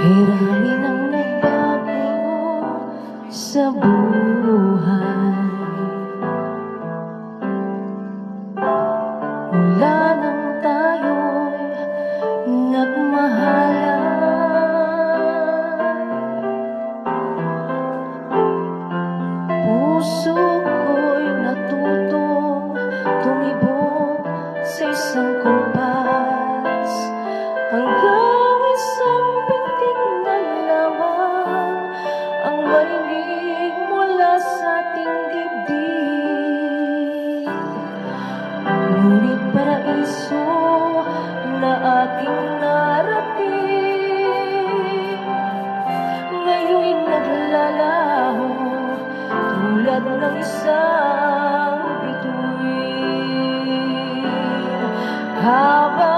Hiramin ang nagbago sa buhay. Mula nang tayo'y nagmahalan, puso ko'y natutong tumibok sa isang kumpas, hanggang isang pitik na lamang ang marinig mula sa ating dibdib. Ngunit paraiso na ating narating, ngayon'y naglalaho tulad ng isang bituin. Habang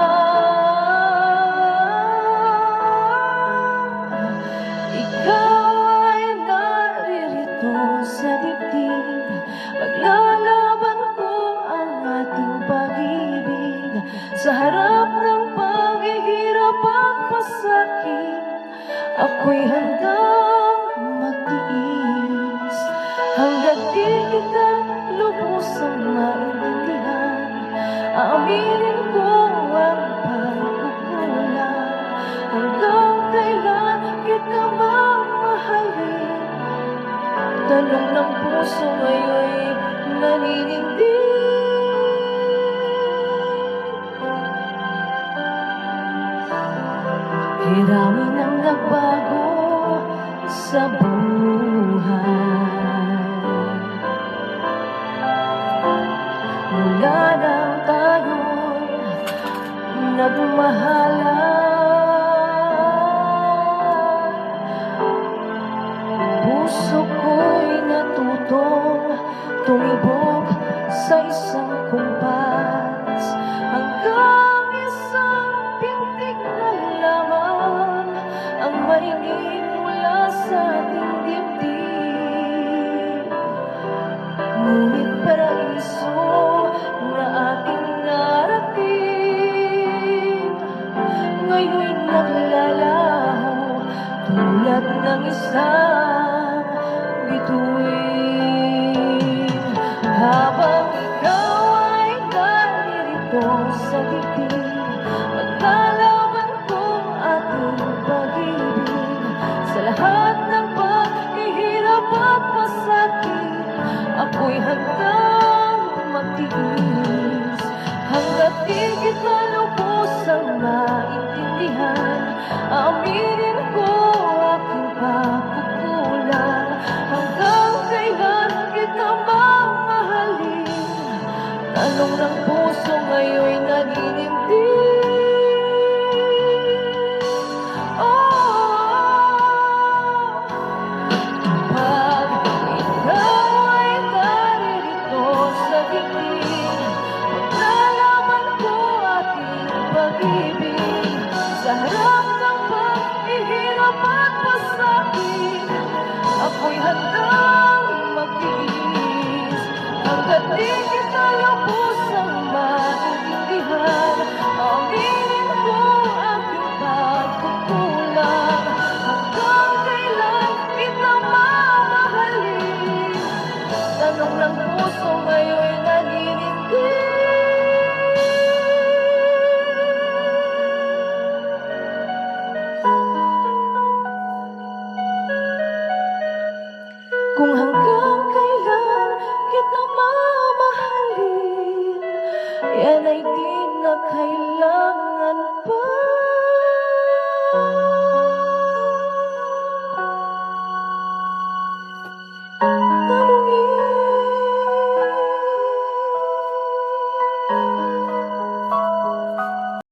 ikaw ay naririto sa dibdib, paglalaban ko ang ating pag-ibig. Sa harap ng paghihirap at pasakit, ako'y handang magtiis, hanggat di kita lubusang maintindihan. Aaminin ko ang pagkukulang, hanggang kailan kita mamahalin. Tanong ng puso ngayon'y naninindig. Hiramin ang nagbago sa buhay. Mula nang tayo'y nagmahalan, puso ko'y natutong tumibok sa isang kumpas, hanggang isang pintig na lamang ang marinig mula sa ating dibdib. Ngunit paraiso na ating narating, ngayon'y naglalaho tulad ng isang bituin. Habang ikaw ay naririto sa dibdib, paglalaban ko ating pag-ibig. Sa lahat ng paghihirap at pasakit, ako'y handang magtiis, hanggat di kita lubusang maintindihan. Aaminin ko aking pagkukulang, hanggang kailan kita mamahalin. Tanong ng puso ngayon'y naninindig. Pag ikaw ay naririto sa dibdib, paglalaban ko ating pag-ibig. Sa harap ng paghihirap at pasakit, ako'y handang magtiis, hanggat di kita lubos